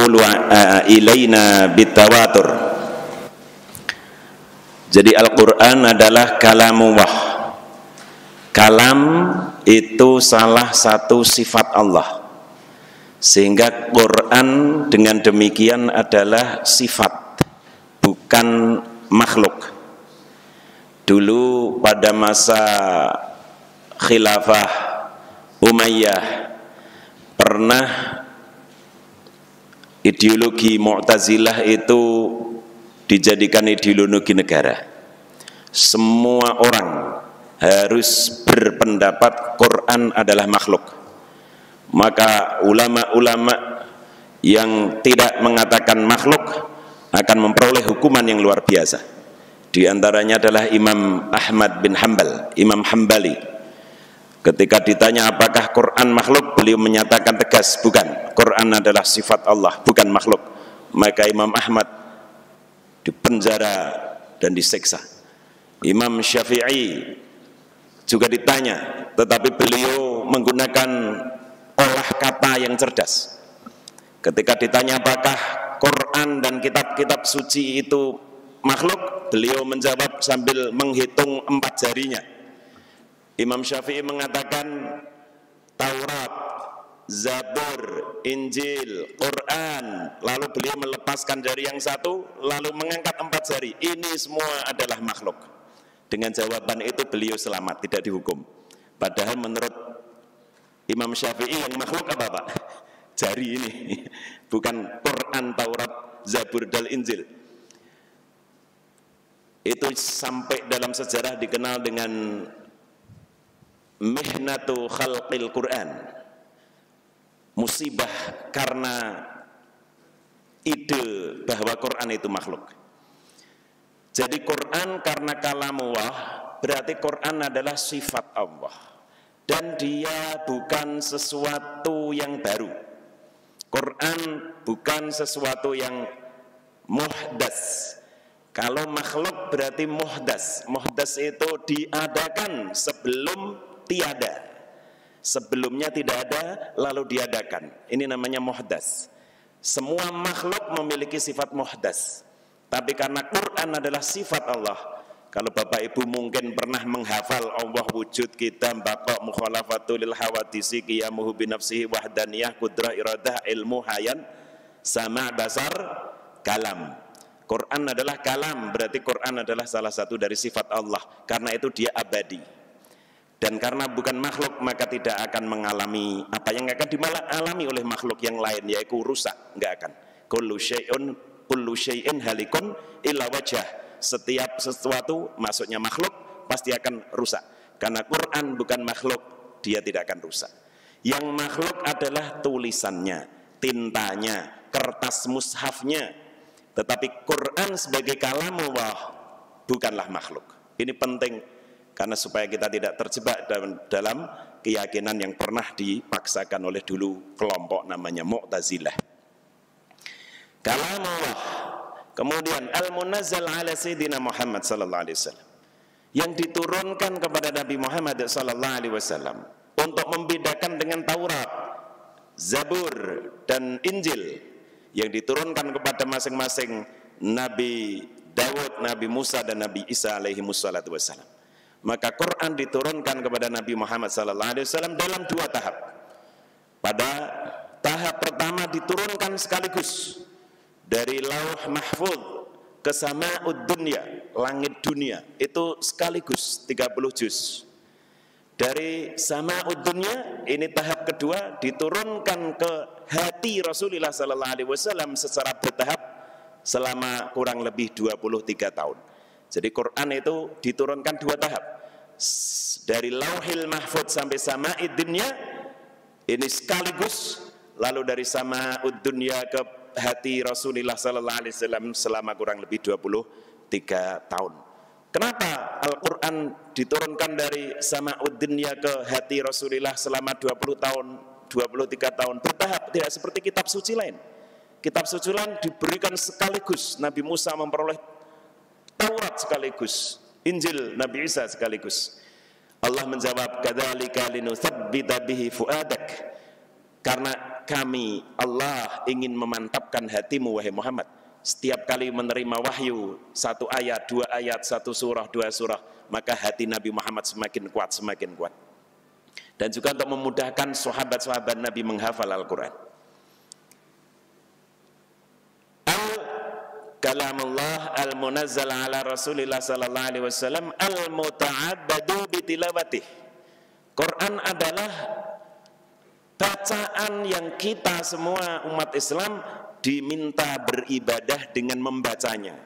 yunqulu ilaina bitawatur. Jadi Al-Quran adalah kalamullah. Kalam itu salah satu sifat Allah, sehingga Quran dengan demikian adalah sifat, bukan makhluk. Dulu pada masa khilafah Umayyah pernah ideologi Mu'tazilah itu dijadikan ideologi negara. Semua orang harus berpendapat Quran adalah makhluk. Maka ulama-ulama yang tidak mengatakan makhluk akan memperoleh hukuman yang luar biasa. Di antaranya adalah Imam Ahmad bin Hanbal, Imam Hambali. Ketika ditanya apakah Quran makhluk, beliau menyatakan tegas, bukan. Quran adalah sifat Allah, bukan makhluk. Maka Imam Ahmad dipenjara dan disiksa. Imam Syafi'i juga ditanya, tetapi beliau menggunakan olah kata yang cerdas. Ketika ditanya apakah Quran dan kitab-kitab suci itu makhluk, beliau menjawab sambil menghitung 4 jarinya. Imam Syafi'i mengatakan Taurat, Zabur, Injil, Quran, lalu beliau melepaskan jari yang satu, lalu mengangkat 4 jari. Ini semua adalah makhluk. Dengan jawaban itu beliau selamat, tidak dihukum. Padahal menurut Imam Syafi'i yang makhluk apa Pak? Jari ini, bukan Quran, Taurat, Zabur, dan Injil. Itu sampai dalam sejarah dikenal dengan mihnatu khalqil Quran, musibah karena ide bahwa Quran itu makhluk. Jadi Quran karena kalamullah, berarti Quran adalah sifat Allah, dan dia bukan sesuatu yang baru. Quran bukan sesuatu yang muhdas. Kalau makhluk berarti muhdas. Muhdas itu diadakan sebelum tiada. Sebelumnya tidak ada, lalu diadakan. Ini namanya muhdas. Semua makhluk memiliki sifat muhdas. Tapi karena Quran adalah sifat Allah, kalau Bapak Ibu mungkin pernah menghafal Allah wujud, kita, baqa, mukhalafatul lil hawadisi, qiyamuhu binafsihi, wahdaniyah, kudrah, iradah, ilmu, hayan, sama, basar, kalam. Quran adalah kalam, berarti Quran adalah salah satu dari sifat Allah. Karena itu dia abadi. Dan karena bukan makhluk, maka tidak akan mengalami apa yang akan dialami oleh makhluk yang lain, yaitu rusak, enggak akan. Kullu syai'in halikun illa wajah. Setiap sesuatu, maksudnya makhluk, pasti akan rusak. Karena Quran bukan makhluk, dia tidak akan rusak. Yang makhluk adalah tulisannya, tintanya, kertas mushafnya. Tetapi Quran sebagai kalamullah bukanlah makhluk. Ini penting, karena supaya kita tidak terjebak dalam keyakinan yang pernah dipaksakan oleh dulu kelompok namanya Mu'tazilah. Kalamullah. Kemudian al-munazzal ala sayyidina Muhammad sallallahu alaihi wasallam, yang diturunkan kepada Nabi Muhammad sallallahu alaihi wasallam untuk membedakan dengan Taurat, Zabur, dan Injil yang diturunkan kepada masing-masing Nabi Daud, Nabi Musa, dan Nabi Isa alaihi wassalatu wassalam. Maka Quran diturunkan kepada Nabi Muhammad sallallahu alaihi wasallam dalam 2 tahap. Pada tahap pertama diturunkan sekaligus dari Lauh Mahfuz ke Sama'ud Dunya, langit dunia, itu sekaligus 30 juz. Dari Sama'ud Dunya, ini tahap kedua, diturunkan ke hati Rasulullah sallallahu alaihi wasallam secara bertahap selama kurang lebih 23 tahun. Jadi Quran itu diturunkan 2 tahap. Dari Lauhil Mahfuz sampai Sama'ud Dunya ini sekaligus, lalu dari Sama'ud Dunya ke hati Rasulullah sallallahu alaihi wasallam selama kurang lebih 23 tahun. Kenapa Al-Quran diturunkan dari Sama'ud Dunya ke hati Rasulullah selama 20 tahun, 23 tahun bertahap, tidak seperti kitab suci lain. Kitab suci lain diberikan sekaligus. Nabi Musa memperoleh Taurat sekaligus, Injil Nabi Isa sekaligus. Allah menjawab, kadzalika linutsabbita bihi fuadak. Karena kami, Allah ingin memantapkan hatimu wahai Muhammad. Setiap kali menerima wahyu, 1 ayat, 2 ayat, 1 surah, 2 surah, maka hati Nabi Muhammad semakin kuat, semakin kuat. Dan juga untuk memudahkan sahabat-sahabat Nabi menghafal Al-Quran. Kalamullah al-munazzal ala Rasulillah sallallahu alaihi wasallam al-muta'abbadu bitilawatih. Quran adalah bacaan yang kita semua umat Islam diminta beribadah dengan membacanya.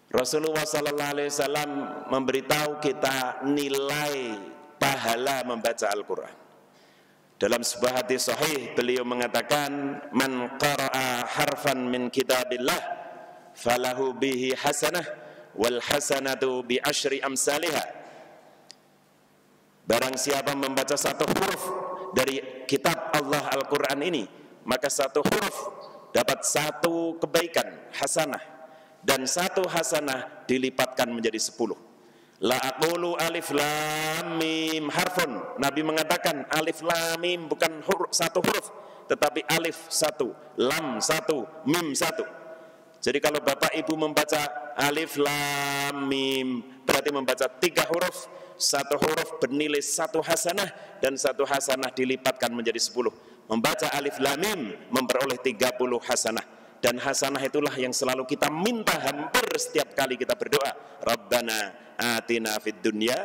Rasulullah sallallahu alaihi wasallam memberitahu kita nilai pahala membaca Al-Quran. Dalam sebuah hadis sahih beliau mengatakan, man qara'a harfan min kitabillah falahu bihi hasanah wal hasanatu bi asyri amsalihha. Barang siapa membaca 1 huruf dari kitab Allah Al-Quran ini, maka 1 huruf dapat 1 kebaikan hasanah, dan 1 hasanah dilipatkan menjadi 10. La aqulu alif lam mim harfun. Nabi mengatakan alif lam mim bukan 1 huruf, tetapi alif 1, lam 1, mim 1. Jadi kalau Bapak Ibu membaca alif lam mim, berarti membaca 3 huruf, 1 huruf bernilai 1 hasanah, dan 1 hasanah dilipatkan menjadi 10. Membaca alif lam mim memperoleh 30 hasanah. Dan hasanah itulah yang selalu kita minta hampir setiap kali kita berdoa. Rabbana atina fid dunya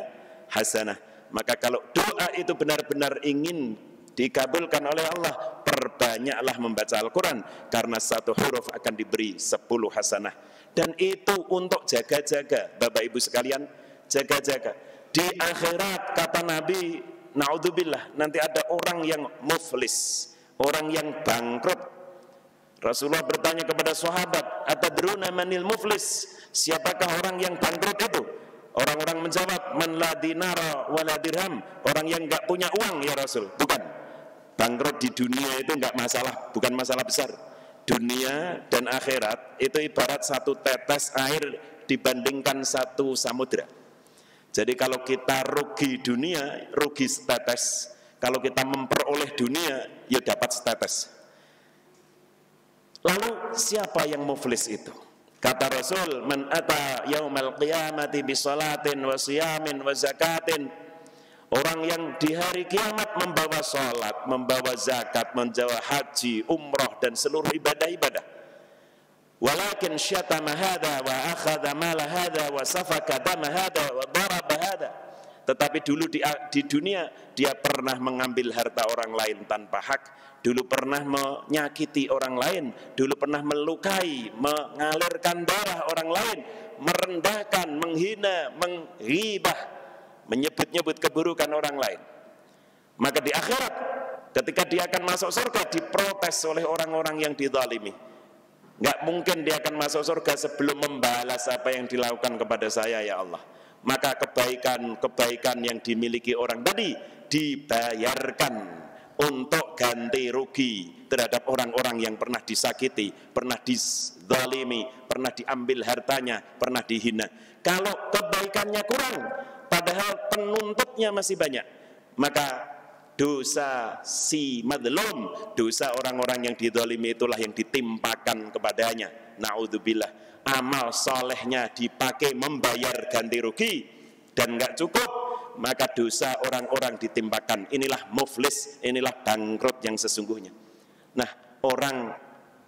hasanah. Maka kalau doa itu benar-benar ingin dikabulkan oleh Allah, perbanyaklah membaca Al-Quran, karena 1 huruf akan diberi 10 hasanah. Dan itu untuk jaga-jaga, Bapak Ibu sekalian, jaga-jaga. Di akhirat kata Nabi, naudzubillah, nanti ada orang yang muflis, orang yang bangkrut. Rasulullah bertanya kepada sahabat, atadruna manil muflis? Siapakah orang yang bangkrut itu? Orang-orang menjawab, man la dinara wa la dirham, orang yang enggak punya uang ya Rasul. Bukan. Bangkrut di dunia itu enggak masalah, bukan masalah besar. Dunia dan akhirat itu ibarat 1 tetes air dibandingkan 1 samudra. Jadi kalau kita rugi dunia, rugi setetes. Kalau kita memperoleh dunia, ya dapat setetes. Lalu siapa yang muflis itu? Kata Rasul, man ata yaumal qiyamati bisalatin wa siyamin wa zakatin. Orang yang di hari kiamat membawa salat, membawa zakat, membawa haji, umrah, dan seluruh ibadah-ibadah. Walakin syatama hadha wa akhadha mala hadha wa safaka dama hadha wa daraba hadha. Tetapi dulu di dunia dia pernah mengambil harta orang lain tanpa hak, dulu pernah menyakiti orang lain, dulu pernah melukai, mengalirkan darah orang lain, merendahkan, menghina, menghibah, menyebut-nyebut keburukan orang lain. Maka di akhirat ketika dia akan masuk surga diprotes oleh orang-orang yang dizalimi. Enggak mungkin dia akan masuk surga sebelum membalas apa yang dilakukan kepada saya ya Allah. Maka kebaikan-kebaikan yang dimiliki orang tadi dibayarkan untuk ganti rugi terhadap orang-orang yang pernah disakiti, pernah dizalimi, pernah diambil hartanya, pernah dihina. Kalau kebaikannya kurang, padahal penuntutnya masih banyak, maka dosa si madlum, dosa orang-orang yang dizalimi itulah yang ditimpakan kepadanya. Naudzubillah. Amal solehnya dipakai membayar ganti rugi dan enggak cukup, maka dosa orang-orang ditimpakan. Inilah muflis, inilah bangkrut yang sesungguhnya. Nah, orang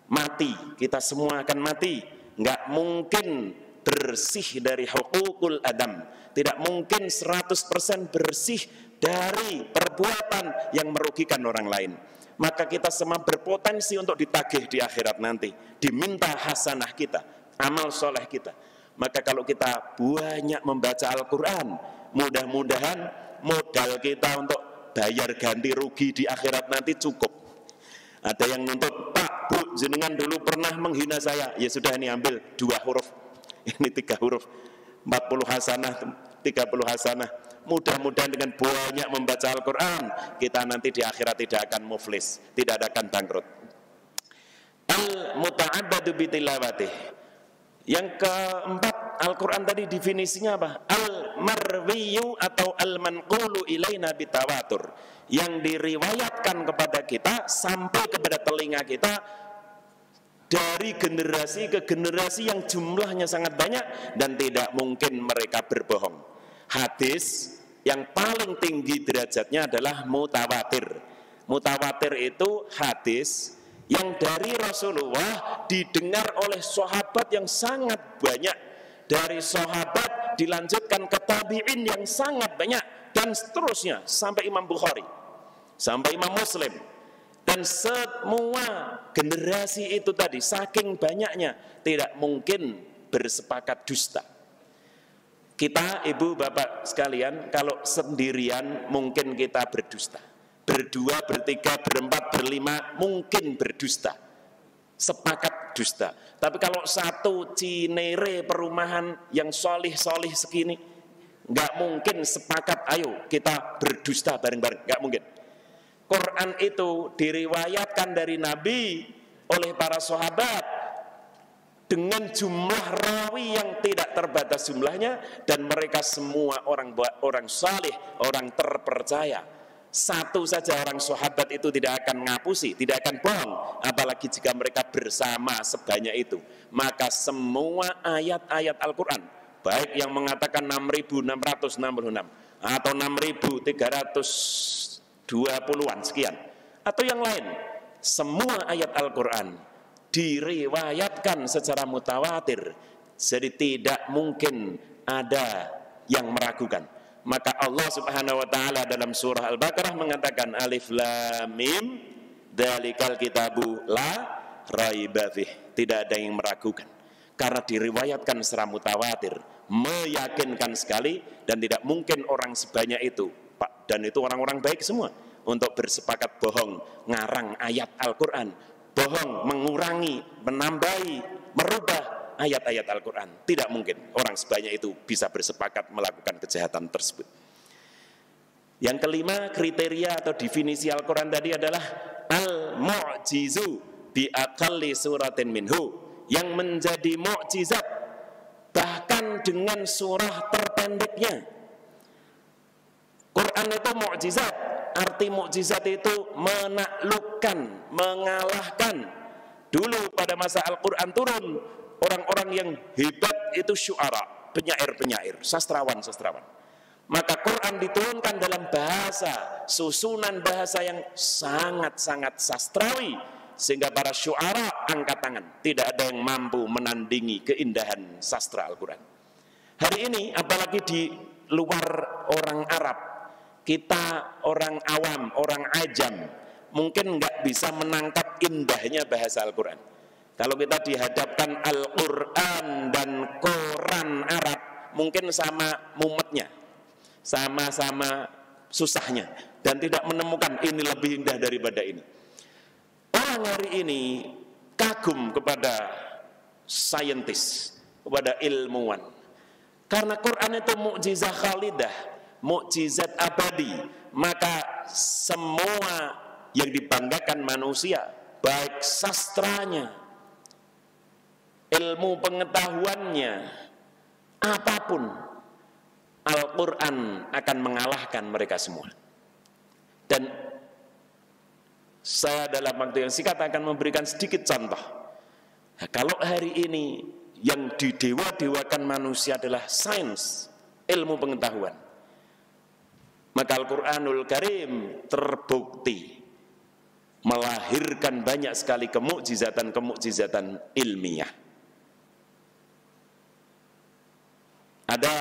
mati, kita semua akan mati, enggak mungkin bersih dari hukukul adam, tidak mungkin 100% bersih dari perbuatan yang merugikan orang lain. Maka kita semua berpotensi untuk ditagih di akhirat nanti, diminta hasanah kita, amal soleh kita. Maka kalau kita banyak membaca Al-Quran, mudah-mudahan modal kita untuk bayar ganti rugi di akhirat nanti cukup. Ada yang nuntut, Pak, Bu, jenengan dulu pernah menghina saya. Ya sudah, ini ambil 2 huruf, ini 3 huruf, 40 hasanah, 30 hasanah. Mudah-mudahan dengan banyak membaca Al-Quran, kita nanti di akhirat tidak akan muflis, tidak akan bangkrut. Al-muta'abbadu bitilawatih. Yang keempat Al-Quran tadi definisinya apa? Al-marwiyu atau al-manqulu ilaina bitawatur, yang diriwayatkan kepada kita sampai kepada telinga kita dari generasi ke generasi yang jumlahnya sangat banyak dan tidak mungkin mereka berbohong. Hadis yang paling tinggi derajatnya adalah mutawatir. Mutawatir itu hadis yang dari Rasulullah didengar oleh sahabat yang sangat banyak, dari sahabat dilanjutkan ke tabi'in yang sangat banyak, dan seterusnya sampai Imam Bukhari, sampai Imam Muslim, dan semua generasi itu tadi saking banyaknya tidak mungkin bersepakat dusta. Kita ibu bapak sekalian kalau sendirian mungkin kita berdusta, berdua, bertiga, berempat, berlima mungkin berdusta, sepakat dusta. Tapi kalau satu cinere perumahan yang solih-solih segini, nggak mungkin sepakat ayo kita berdusta bareng-bareng, nggak mungkin. Quran itu diriwayatkan dari Nabi oleh para sahabat dengan jumlah rawi yang tidak terbatas jumlahnya, dan mereka semua orang saleh, orang terpercaya. Satu saja orang sahabat itu tidak akan ngapusi, tidak akan bohong, apalagi jika mereka bersama sebanyak itu. Maka semua ayat-ayat Al-Quran, baik yang mengatakan 6.666 atau 6.320-an sekian, atau yang lain, semua ayat Al-Quran diriwayatkan secara mutawatir, jadi tidak mungkin ada yang meragukan. Maka Allah Subhanahu wa taala dalam surah Al-Baqarah mengatakan alif lam mim dzalikal kitabu la raiba fih, tidak ada yang meragukan karena diriwayatkan secara mutawatir, meyakinkan sekali, dan tidak mungkin orang sebanyak itu, Pak, dan itu orang-orang baik semua, untuk bersepakat bohong ngarang ayat Al-Qur'an, bohong mengurangi, menambahi, merubah ayat-ayat Al-Quran. Tidak mungkin orang sebanyak itu bisa bersepakat melakukan kejahatan tersebut. Yang kelima, kriteria atau definisi Al-Quran tadi adalah al-mu'jizu bi aqalli suratin minhu, yang menjadi mukjizat bahkan dengan surah terpendeknya. Quran itu mukjizat, arti mukjizat itu menaklukkan, mengalahkan. Dulu pada masa Al-Quran turun, orang-orang yang hebat itu syu'ara, penyair-penyair, sastrawan-sastrawan. Maka Quran diturunkan dalam bahasa, susunan bahasa yang sangat-sangat sastrawi, sehingga para syu'ara angkat tangan. Tidak ada yang mampu menandingi keindahan sastra Al-Quran. Hari ini, apalagi di luar orang Arab, kita orang awam, orang ajam, mungkin nggak bisa menangkap indahnya bahasa Al-Quran. Kalau kita dihadapkan Al-Quran dan Quran Arab, mungkin sama mumetnya, sama-sama susahnya, dan tidak menemukan ini lebih indah daripada ini. Orang hari ini kagum kepada saintis, kepada ilmuwan, karena Quran itu mukjizat khalidah, mukjizat abadi. Maka semua yang dibanggakan manusia, baik sastranya, ilmu pengetahuannya, apapun, Al-Quran akan mengalahkan mereka semua. Dan saya dalam waktu yang singkat akan memberikan sedikit contoh. Nah, kalau hari ini yang didewa-dewakan manusia adalah sains, ilmu pengetahuan, maka Al-Quranul Karim terbukti melahirkan banyak sekali kemukjizatan-kemukjizatan ilmiah. Ada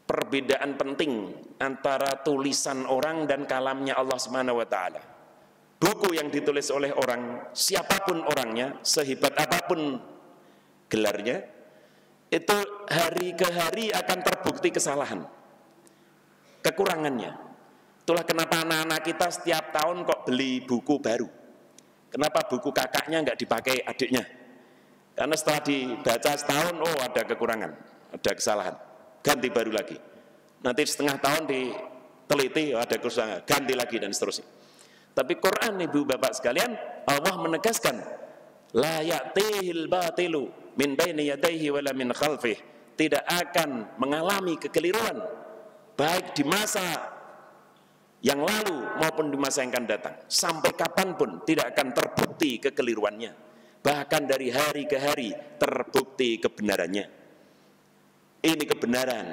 perbedaan penting antara tulisan orang dan kalamnya Allah Subhanahu wa taala. Buku yang ditulis oleh orang, siapapun orangnya, sehebat apapun gelarnya, itu hari ke hari akan terbukti kesalahan, kekurangannya. Itulah kenapa anak-anak kita setiap tahun kok beli buku baru. Kenapa buku kakaknya nggak dipakai adiknya? Karena setelah dibaca setahun, oh ada kekurangan, ada kesalahan, ganti baru lagi. Nanti setengah tahun diteliti, oh ada kesalahan, ganti lagi, dan seterusnya. Tapi Quran, ibu bapak sekalian, Allah menegaskan La ya'tihil batilu min baini yadayhi wala min khalfih. Tidak akan mengalami kekeliruan baik di masa yang lalu maupun di masa yang akan datang. Sampai kapanpun tidak akan terbukti kekeliruannya. Bahkan dari hari ke hari terbukti kebenarannya. Ini kebenaran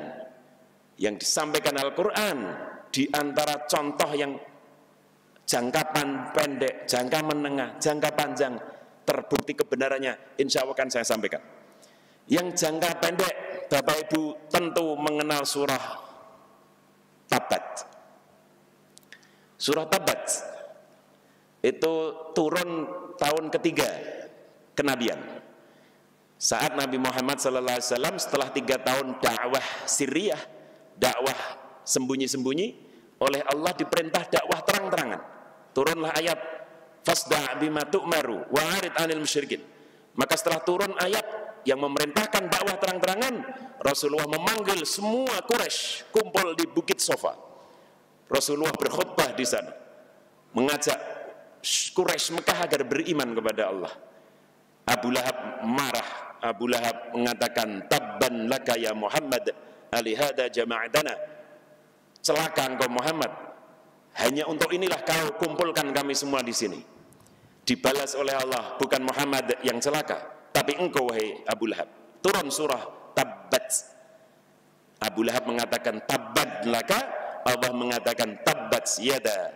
yang disampaikan Al-Quran di antara contoh yang jangka pendek, jangka menengah, jangka panjang terbukti kebenarannya, insya Allah akan saya sampaikan. Yang jangka pendek, Bapak Ibu tentu mengenal surah Tabat. Surah Tabat itu turun tahun ketiga kenabian. Saat Nabi Muhammad SAW setelah 3 tahun dakwah sirriyah, dakwah sembunyi-sembunyi, oleh Allah diperintah dakwah terang-terangan. Turunlah ayat fasda' bima tu'maru wa 'arid 'anil musyrikin. Maka setelah turun ayat yang memerintahkan dakwah terang-terangan, Rasulullah memanggil semua Quraisy kumpul di Bukit Sofa. Rasulullah berkhutbah di sana, mengajak Quraisy Mekah agar beriman kepada Allah. Abu Lahab marah. Abu Lahab mengatakan, tabban laka ya Muhammad, alihada jama'atana. Celaka engkau Muhammad, hanya untuk inilah kau kumpulkan kami semua di sini. Dibalas oleh Allah, bukan Muhammad yang celaka, tapi engkau wahai Abu Lahab. Turun surah Tabbat. Abu Lahab mengatakan tabbat laka, Allah mengatakan tabbat yada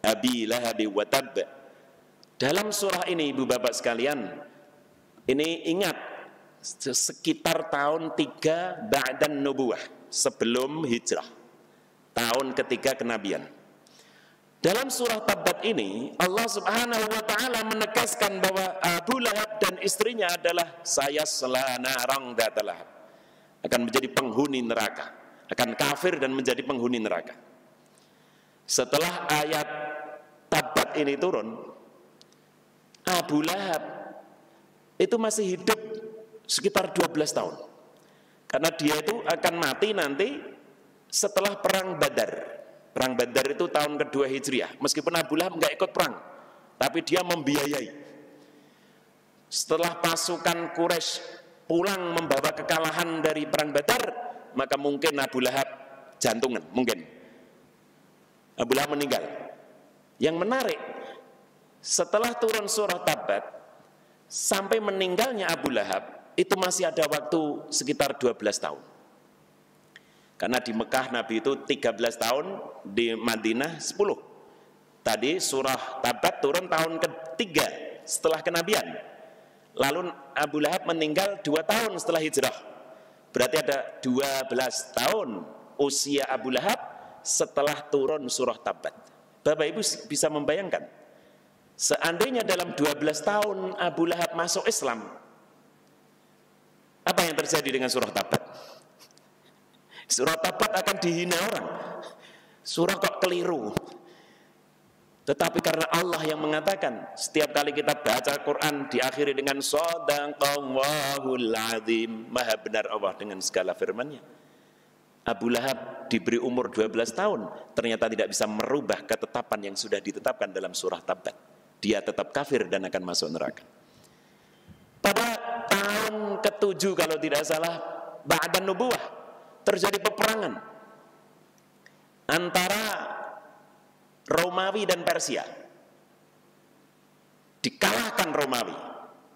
Abi Lahab wa tabb. Dalam surah ini Ibu Bapak sekalian, ini ingat sekitar tahun 3 ba'dan nubuwah, sebelum hijrah, tahun ketiga kenabian. Dalam surah Tabat ini Allah Subhanahu wa taala menegaskan bahwa Abu Lahab dan istrinya adalah sayasla narang dzata lahab, akan menjadi penghuni neraka, akan kafir dan menjadi penghuni neraka. Setelah ayat Tabat ini turun, Abu Lahab itu masih hidup sekitar 12 tahun. Karena dia itu akan mati nanti setelah perang Badar. Perang Badar itu tahun kedua Hijriah. Meskipun Abu Lahab nggak ikut perang, tapi dia membiayai. Setelah pasukan Quraisy pulang membawa kekalahan dari perang Badar, maka mungkin Abu Lahab jantungan, mungkin Abu Lahab meninggal. Yang menarik, setelah turun surah Tabat sampai meninggalnya Abu Lahab itu masih ada waktu sekitar 12 tahun. Karena di Mekah Nabi itu 13 tahun, di Madinah 10. Tadi surah Tabat turun tahun ketiga setelah kenabian. Lalu Abu Lahab meninggal 2 tahun setelah hijrah. Berarti ada 12 tahun usia Abu Lahab setelah turun surah Tabat. Bapak Ibu bisa membayangkan, seandainya dalam 12 tahun Abu Lahab masuk Islam, apa yang terjadi dengan surah Tabat? Surah Tabat akan dihina orang. Surah kok keliru. Tetapi karena Allah yang mengatakan, setiap kali kita baca Quran diakhiri dengan shadaqallahul azim, maha benar Allah dengan segala firman-Nya. Abu Lahab diberi umur 12 tahun, ternyata tidak bisa merubah ketetapan yang sudah ditetapkan dalam surah Tabat. Dia tetap kafir dan akan masuk neraka. Pada tahun ke-7 kalau tidak salah, ba'dan nubuwah, terjadi peperangan antara Romawi dan Persia. Dikalahkan Romawi.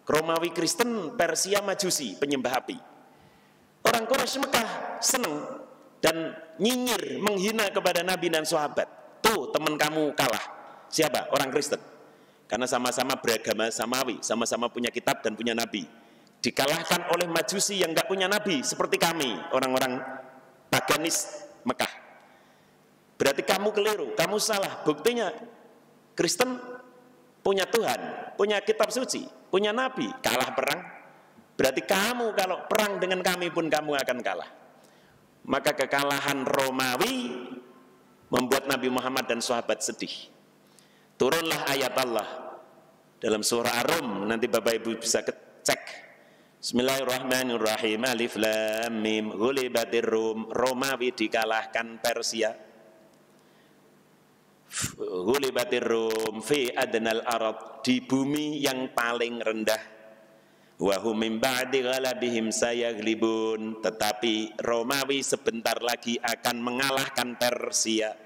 Romawi Kristen, Persia Majusi, penyembah api. Orang Quraisy Mekah senang dan nyinyir, menghina kepada Nabi dan sahabat. Tuh teman kamu kalah. Siapa? Orang Kristen. Karena sama-sama beragama samawi, sama-sama punya kitab dan punya nabi. Dikalahkan oleh Majusi yang gak punya nabi seperti kami, orang-orang paganis Mekah. Berarti kamu keliru, kamu salah. Buktinya Kristen punya Tuhan, punya kitab suci, punya nabi, kalah perang. Berarti kamu kalau perang dengan kami pun kamu akan kalah. Maka kekalahan Romawi membuat Nabi Muhammad dan sahabat sedih. Turunlah ayat Allah dalam surah Ar-Rum, nanti Bapak Ibu bisa cek. Bismillahirrahmanirrahim. Alif lam mim. Ghulibatir Rum. Romawi dikalahkan Persia. Ghulibatir Rum fi adnal arad, di bumi yang paling rendah. Wa hum min ba'di ghalabihim sayaghlibun, tetapi Romawi sebentar lagi akan mengalahkan Persia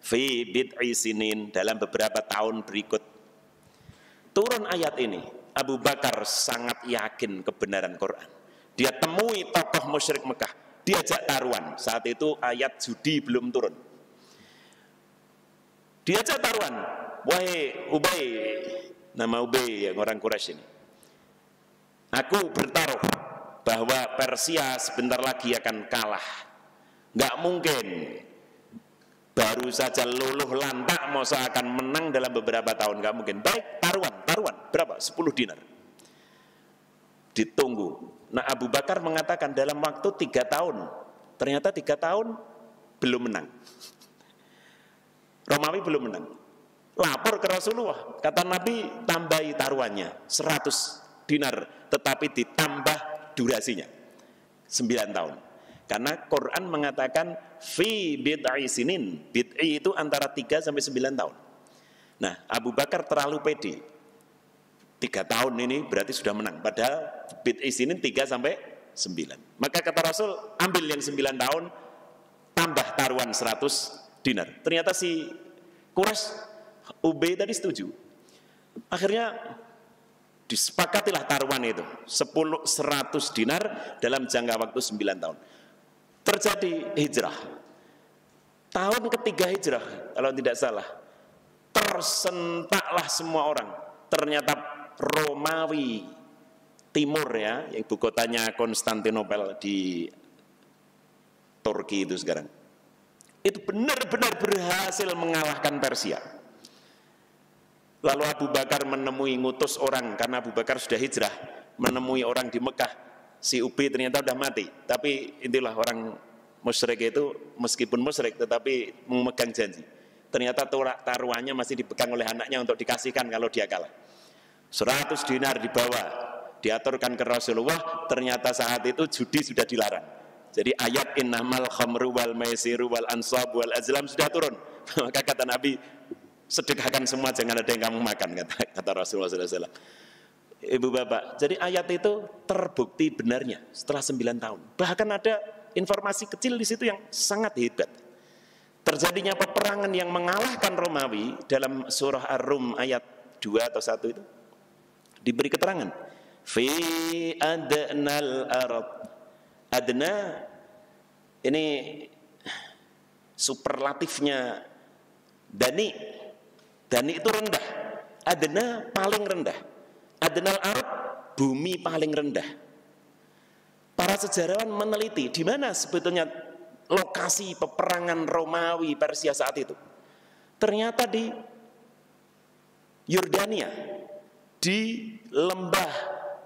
fi bid'i sinin, dalam beberapa tahun berikut. Turun ayat ini, Abu Bakar sangat yakin kebenaran Quran. Dia temui tokoh musyrik Mekah, diajak taruhan. Saat itu ayat judi belum turun. Diajak taruhan, wahai Ubay, nama Ubay yang orang Quraisy ini, aku bertaruh bahwa Persia sebentar lagi akan kalah. Nggak mungkin baru saja luluh lantak masa akan menang dalam beberapa tahun, nggak mungkin. Baik, taruhan, berapa? 10 dinar. Ditunggu. Nah, Abu Bakar mengatakan dalam waktu 3 tahun. Ternyata 3 tahun belum menang. Romawi belum menang. Lapor ke Rasulullah, kata Nabi, tambahi taruhannya 100 dinar, tetapi ditambah durasinya 9 tahun. Karena Quran mengatakan fi bid'i sinin, bid'i itu antara 3 sampai 9 tahun. Nah, Abu Bakar terlalu pede. 3 tahun ini berarti sudah menang, padahal bid'i sinin 3 sampai 9. Maka kata Rasul, ambil yang 9 tahun, tambah taruhan 100 dinar. Ternyata si Quraisy, Ubay tadi setuju. Akhirnya disepakatilah taruhan itu 100 dinar dalam jangka waktu 9 tahun. Terjadi hijrah. Tahun ketiga hijrah, kalau tidak salah, tersentaklah semua orang. Ternyata Romawi Timur, ya, yang ibu kotanya Konstantinopel di Turki itu sekarang, itu benar-benar berhasil mengalahkan Persia. Lalu Abu Bakar menemui, ngutus orang, karena Abu Bakar sudah hijrah, menemui orang di Mekah. Si Ubay ternyata sudah mati, tapi inilah orang musyrik itu, meskipun musyrik tetapi memegang janji. Ternyata taruhannya masih dipegang oleh anaknya untuk dikasihkan kalau dia kalah. 100 dinar dibawa, diaturkan ke Rasulullah. Ternyata saat itu judi sudah dilarang. Jadi ayat innamal khamru wal maisiru wal ansab wal azlam sudah turun. Maka kata Nabi, sedekahkan semua, jangan ada yang kamu makan, kata Rasulullah SAW. Ibu bapak, jadi ayat itu terbukti benarnya setelah 9 tahun. Bahkan ada informasi kecil di situ yang sangat hebat. Terjadinya peperangan yang mengalahkan Romawi dalam surah Ar-Rum ayat 2 atau 1 itu diberi keterangan. Fi adnal arad. Adna ini superlatifnya dani. Dani itu rendah. Adna paling rendah. Adnal arad, bumi paling rendah. Para sejarawan meneliti di mana sebetulnya lokasi peperangan Romawi Persia saat itu. Ternyata di Yordania, di lembah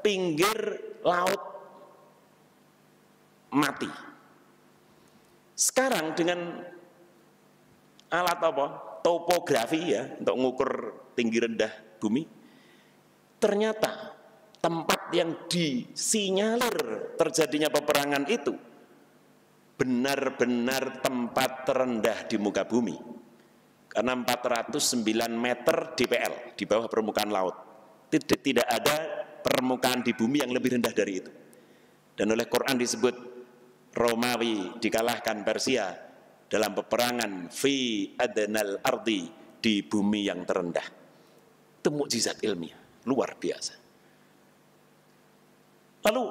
pinggir laut mati. Sekarang dengan alat apa? Topografi, ya, untuk mengukur tinggi rendah bumi. Ternyata tempat yang disinyalir terjadinya peperangan itu benar-benar tempat terendah di muka bumi. Karena 409 meter DPL, di bawah permukaan laut. Tidak ada permukaan di bumi yang lebih rendah dari itu. Dan oleh Quran disebut Romawi dikalahkan Persia dalam peperangan fi adnal ardi, di bumi yang terendah. Itu mukjizat ilmiah luar biasa. Lalu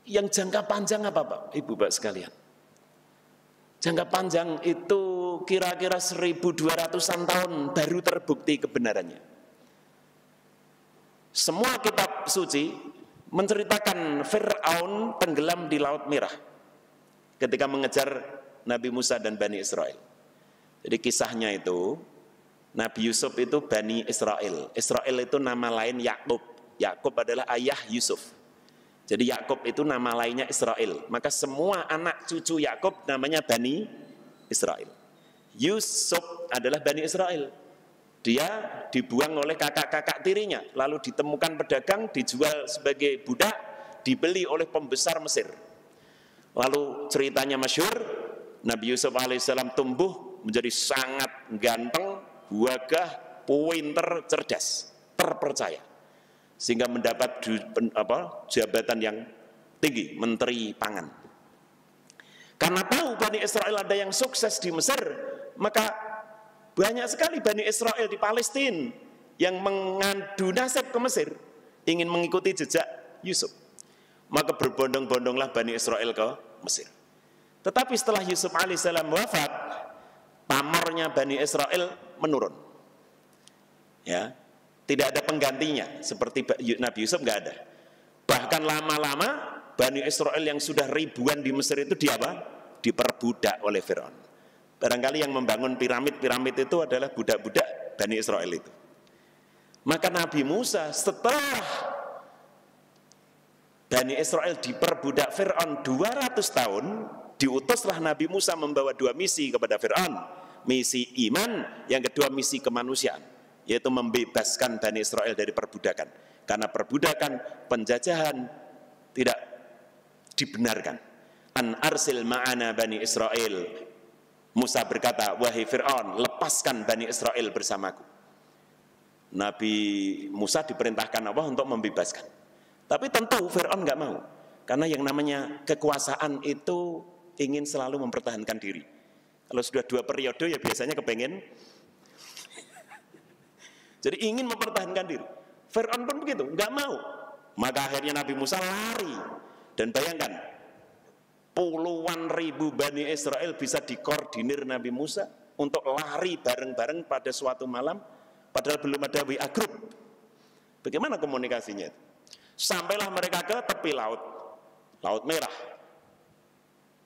yang jangka panjang apa, Pak, Ibu, Pak sekalian? Jangka panjang itu kira-kira 1200-an tahun baru terbukti kebenarannya. Semua kitab suci menceritakan Fir'aun tenggelam di Laut Merah ketika mengejar Nabi Musa dan Bani Israel. Jadi kisahnya itu, Nabi Yusuf itu Bani Israel. Israel itu nama lain Yakub. Yakub adalah ayah Yusuf. Jadi Yakub itu nama lainnya Israel. Maka semua anak cucu Yakub namanya Bani Israel. Yusuf adalah Bani Israel. Dia dibuang oleh kakak-kakak tirinya, lalu ditemukan pedagang, dijual sebagai budak, dibeli oleh pembesar Mesir. Lalu ceritanya masyhur, Nabi Yusuf alaihissalam tumbuh menjadi sangat ganteng, gagah, pinter, cerdas, terpercaya. Sehingga mendapat jabatan yang tinggi, Menteri Pangan. Karena tahu Bani Israel ada yang sukses di Mesir, maka banyak sekali Bani Israel di Palestina yang mengadu nasib ke Mesir, ingin mengikuti jejak Yusuf. Maka berbondong-bondonglah Bani Israel ke Mesir. Tetapi setelah Yusuf alaihissalam wafat, pamornya Bani Israel menurun. Ya, tidak ada penggantinya seperti Nabi Yusuf, nggak ada. Bahkan lama-lama Bani Israel yang sudah ribuan di Mesir itu diperbudak oleh Fir'aun. Barangkali yang membangun piramid itu adalah budak-budak Bani Israel itu. Maka Nabi Musa setelah Bani Israel diperbudak Fir'aun 200 tahun, diutuslah Nabi Musa membawa 2 misi kepada Fir'aun. Misi iman, yang kedua misi kemanusiaan, yaitu membebaskan Bani Israel dari perbudakan. Karena perbudakan, penjajahan tidak dibenarkan. An arsil ma'ana Bani Israel. Musa berkata, wahai Fir'aun, lepaskan Bani Israel bersamaku. Nabi Musa diperintahkan Allah untuk membebaskan. Tapi tentu Fir'aun nggak mau. Karena yang namanya kekuasaan itu ingin selalu mempertahankan diri. Kalau sudah 2 periode ya biasanya kepengen. Jadi ingin mempertahankan diri. Fir'aun pun begitu, nggak mau. Maka akhirnya Nabi Musa lari. Dan bayangkan, puluhan ribu Bani Israel bisa dikoordinir Nabi Musa untuk lari bareng-bareng pada suatu malam, padahal belum ada WA group. Bagaimana komunikasinya? Sampailah mereka ke tepi laut, Laut Merah.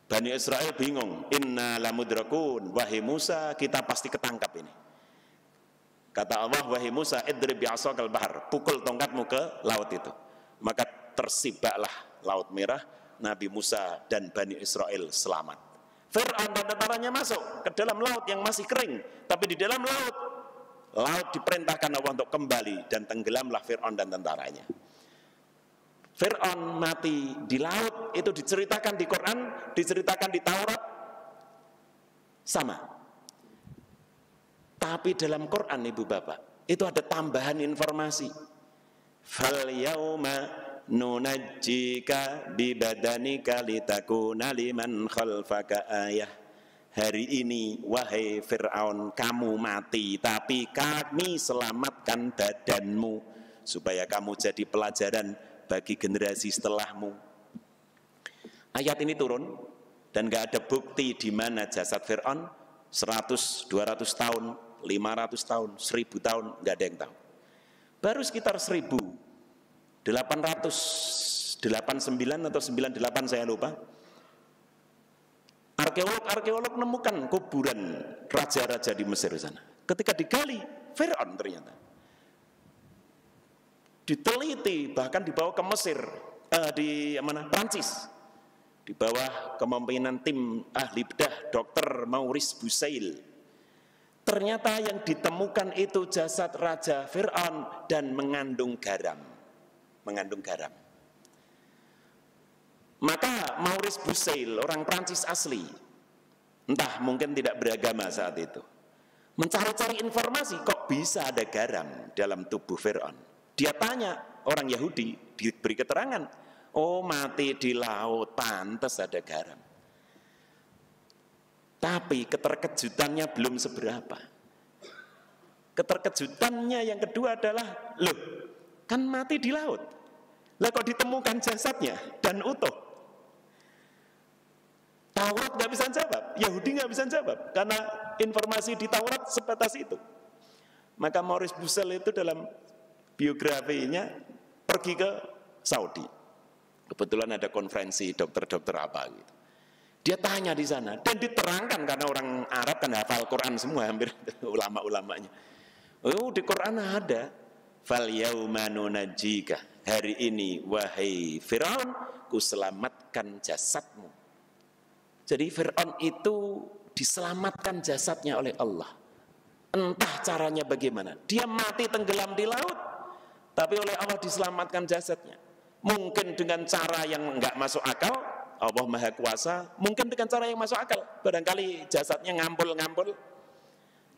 Bani Israel bingung, inna lamudrakun, wahai Musa, kita pasti ketangkap ini. Kata Allah, wahai Musa, idrib bi'asakal bahar, pukul tongkatmu ke laut itu. Maka tersibaklah Laut Merah, Nabi Musa dan Bani Israel selamat. Fir'aun dan tentaranya masuk ke dalam laut yang masih kering, tapi di dalam laut diperintahkan Allah untuk kembali, dan tenggelamlah Fir'aun dan tentaranya. Fir'aun mati di laut, itu diceritakan di Quran, diceritakan di Taurat, sama. Tapi dalam Quran, Ibu Bapak, itu ada tambahan informasi. Fal yauma nunajjika bibadanika litakuna liman khalfaka ayah. Hari ini, wahai Fir'aun, kamu mati, tapi kami selamatkan badanmu, supaya kamu jadi pelajaran bagi generasi setelahmu. Ayat ini turun dan gak ada bukti di mana jasad Fir'aun 100, 200 tahun, 500 tahun, 1000 tahun, gak ada yang tahu. Baru sekitar 1889 atau 98 saya lupa, arkeolog menemukan kuburan raja-raja di Mesir sana. Ketika digali, Fir'aun ternyata diteliti, bahkan dibawa ke Mesir, di Prancis, di bawah kepemimpinan tim ahli bedah Dr. Maurice Bucaille. Ternyata yang ditemukan itu jasad Raja Fir'aun dan mengandung garam. Maka Maurice Bucaille, orang Prancis asli, entah mungkin tidak beragama saat itu, mencari-cari informasi, kok bisa ada garam dalam tubuh Fir'aun. Dia tanya orang Yahudi, diberi keterangan, oh mati di laut, pantas ada garam. Tapi keterkejutannya belum seberapa. Keterkejutannya yang kedua adalah, loh kan mati di laut, lah kok ditemukan jasadnya dan utuh. Taurat nggak bisa jawab, Yahudi nggak bisa jawab, karena informasi di Taurat sebatas itu. Maka Maurice Bucaille itu dalam biografinya pergi ke Saudi. Kebetulan ada konferensi dokter-dokter apa gitu. Dia tanya di sana dan diterangkan, karena orang Arab kan hafal Quran semua, hampir ulama-ulamanya. Oh, di Quran ada, fal yauma nunajjika, hari ini wahai Fir'aun, ku selamatkan jasadmu. Jadi Fir'aun itu diselamatkan jasadnya oleh Allah. Entah caranya bagaimana. Dia mati tenggelam di laut, tapi oleh Allah diselamatkan jasadnya. Mungkin dengan cara yang enggak masuk akal, Allah Maha Kuasa, mungkin dengan cara yang masuk akal. Barangkali jasadnya ngampul-ngampul,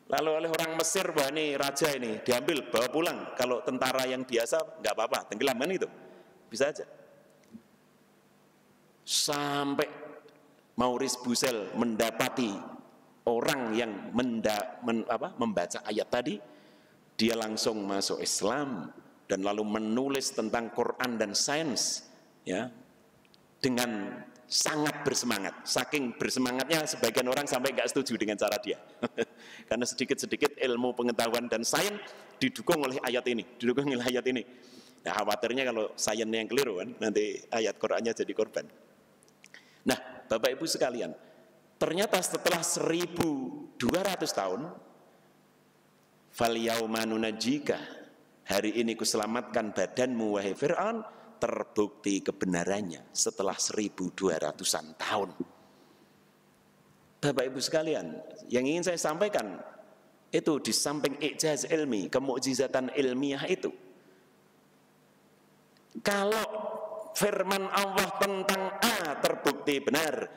Lalu oleh orang Mesir, wah ini raja ini diambil, bawa pulang. Kalau tentara yang biasa nggak apa-apa, tenggelam kan itu, bisa aja. Sampai Maurice Bucaille mendapati orang yang membaca ayat tadi, dia langsung masuk Islam dan lalu menulis tentang Quran dan sains, ya, dengan sangat bersemangat. Saking bersemangatnya sebagian orang sampai nggak setuju dengan cara dia. Karena sedikit-sedikit ilmu pengetahuan dan sains didukung oleh ayat ini, Nah, khawatirnya kalau sains yang keliru kan, nanti ayat Qurannya jadi korban. Nah, Bapak Ibu sekalian, ternyata setelah 1200 tahun, fal yauma nunajjika, hari ini kuselamatkan badanmu wahai Fir'aun, terbukti kebenarannya setelah 1200-an tahun. Bapak Ibu sekalian, yang ingin saya sampaikan itu di samping i'jaz ilmi, kemukjizatan ilmiah itu, kalau firman Allah tentang A terbukti benar,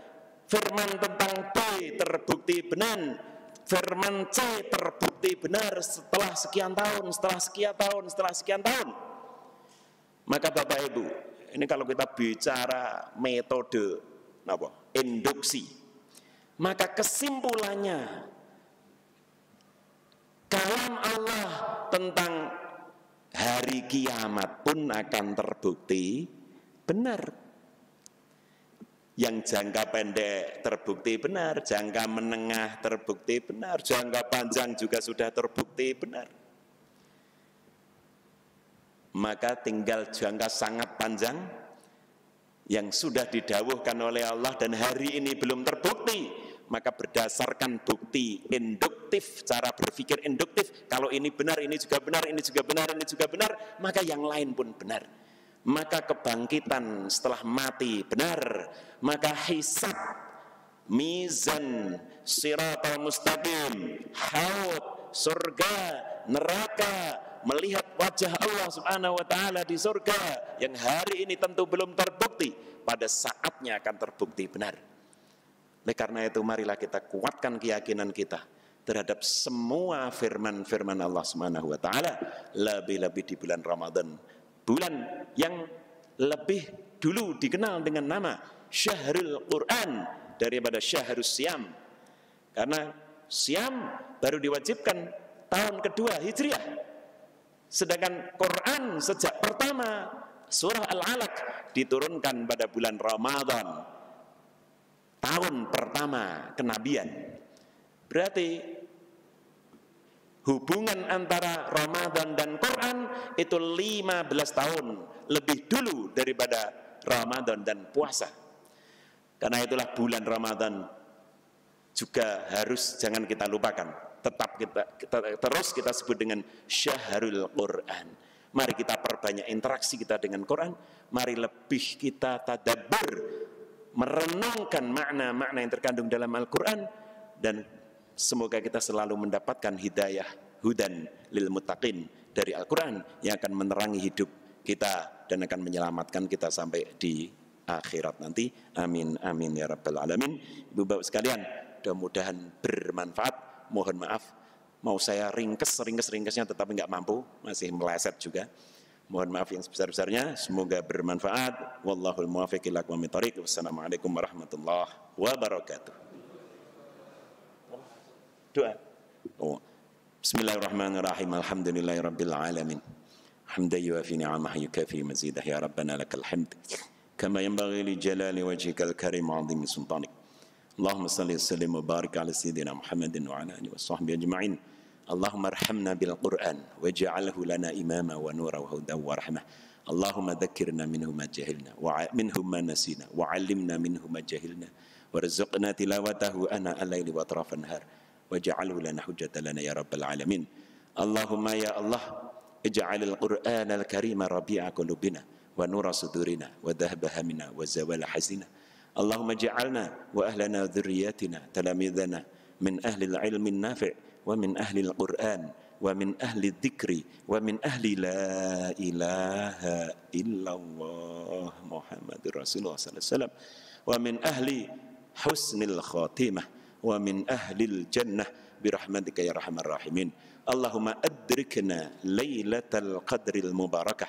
firman tentang B terbukti benar, firman C terbukti benar setelah sekian tahun, setelah sekian tahun, maka Bapak Ibu, ini kalau kita bicara metode induksi, maka kesimpulannya kalam Allah tentang hari kiamat pun akan terbukti benar. Yang jangka pendek terbukti benar, jangka menengah terbukti benar, jangka panjang juga sudah terbukti benar. Maka tinggal jangka sangat panjang yang sudah didhawuhkan oleh Allah dan hari ini belum terbukti, maka berdasarkan bukti induktif, cara berpikir induktif, kalau ini benar, ini juga benar, ini juga benar, ini juga benar, maka yang lain pun benar. Maka kebangkitan setelah mati benar, maka hisab, mizan, siratal mustaqim, haud, surga, neraka, melihat wajah Allah Subhanahu wa taala di surga yang hari ini tentu belum terbukti, pada saatnya akan terbukti benar. Oleh karena itu marilah kita kuatkan keyakinan kita terhadap semua firman-firman Allah Subhanahu wa taala, lebih-lebih di bulan Ramadan, bulan yang lebih dulu dikenal dengan nama Syahrul Quran daripada Syahrus Syam. Karena Syam baru diwajibkan tahun kedua Hijriah. Sedangkan Quran sejak pertama surah Al-Alaq diturunkan pada bulan Ramadan, tahun pertama kenabian. Berarti hubungan antara Ramadan dan Quran itu 15 tahun lebih dulu daripada Ramadan dan puasa. Karena itulah bulan Ramadan juga harus jangan kita lupakan. Tetap terus kita sebut dengan Syahrul Quran. Mari kita perbanyak interaksi kita dengan Quran. Mari lebih kita tadabbur, merenungkan makna-makna yang terkandung dalam Al-Quran, dan semoga kita selalu mendapatkan hidayah hudan lil muttaqin dari Al-Quran yang akan menerangi hidup kita dan akan menyelamatkan kita sampai di akhirat nanti. Amin amin ya rabbal alamin. Ibu bapak sekalian, mudah-mudahan bermanfaat. Mohon maaf, mau saya ringkesnya tetapi nggak mampu, masih meleset juga. Mohon maaf yang sebesar-besarnya, semoga bermanfaat. Wallahul muwaffiq ila aqwamit thoriq. Wassalamualaikum warahmatullahi wabarakatuh. Doa. Bismillahirrahmanirrahim. Alhamdulillahirabbil alamin. Hamdan yuwafi ni'amahu yukafi mazidah, ya rabbana lakal hamd kama yanbaghi li jalali wajhikal karim wa 'azimi sultanik. Allahumma salli wa sallim wa barik ala sayyidina Muhammadin wa ala alihi wa sahbihi ajma'in. Allahumma arhamna bil Qur'an waj'alhu lana imama wa nura wa huda wa rahmah. Allahumma dhakkirna minhu ma jahilna wa minhu ma nasina wa 'allimna minhu ma jahilna warzuqna tilawatahu ana al-laili wa atrafan nahar waj'alhu lana hujjatan lana ya rabbal alamin. Allahumma ya Allah, ij'alil Qur'ana al-karima rabi'a qulubina wa nura sudurina wa dhahaba hamina wa zawala hazina. Allahumma ja'alna wa ahlana dhurriyyatina talamidhana min ahli al-ilmi an-nafi' wa min ahli al-Qur'an wa min ahli dzikri wa min ahli la ilaha illallah Muhammadur Rasulullah sallallahu alaihi wasallam wa min ahli husnil khatimah wa min ahli al-jannah برحمتك يا أرحم الراحمين اللهم أدركنا ليلة القدر المباركة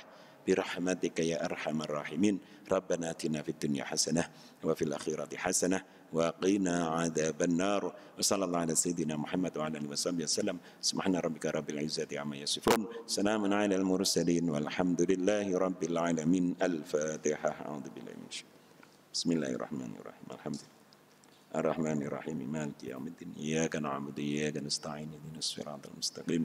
برحمتك يا أرحم الراحمين ربنا آتنا في الدنيا حسنة وفي الآخرة حسنة وقنا عذاب النار وصلى الله على سيدنا محمد وعلى آله وصحبه وسلم سبحان ربك رب العزة عما يصفون سلام على المرسلين والحمد لله رب العالمين الفاتحة أعوذ بالله من الشيطان بسم الله الرحمن الرحيم الحمد لله الرحمن الرحيم مالك يوم الدين إياك نعبد وإياك نستعين اهدنا الصراط المستقيم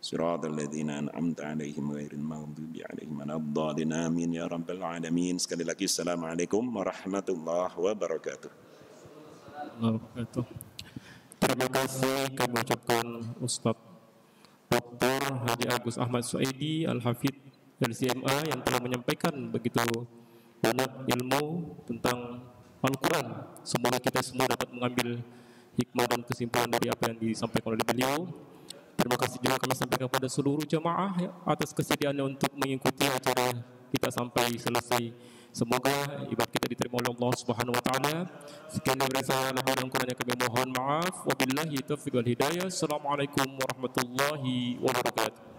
صراط الذين أنعمت عليهم غير المغضوب عليهم ولا الضالين آمين يا رب العالمين. Sekali lagi assalamualaikum warahmatullahi wabarakatuh. Terima kasih kami ucapkan Ustaz Dr. Haji Agus Ahmad Suaidi Al-Hafidh LCMA yang telah menyampaikan begitu banyak ilmu tentang Al-Quran. Semoga kita semua dapat mengambil hikmah dan kesimpulan dari apa yang disampaikan oleh beliau. Terima kasih juga kami sampaikan kepada seluruh jamaah atas kesediaannya untuk mengikuti acara kita sampai selesai. Semoga ibadah kita diterima oleh Allah Subhanahu wa taala. Sekian dari saya, lebih dan kurangnya kami mohon maaf. Wabillahi taufiq wal hidayah. Assalamualaikum warahmatullahi wabarakatuh.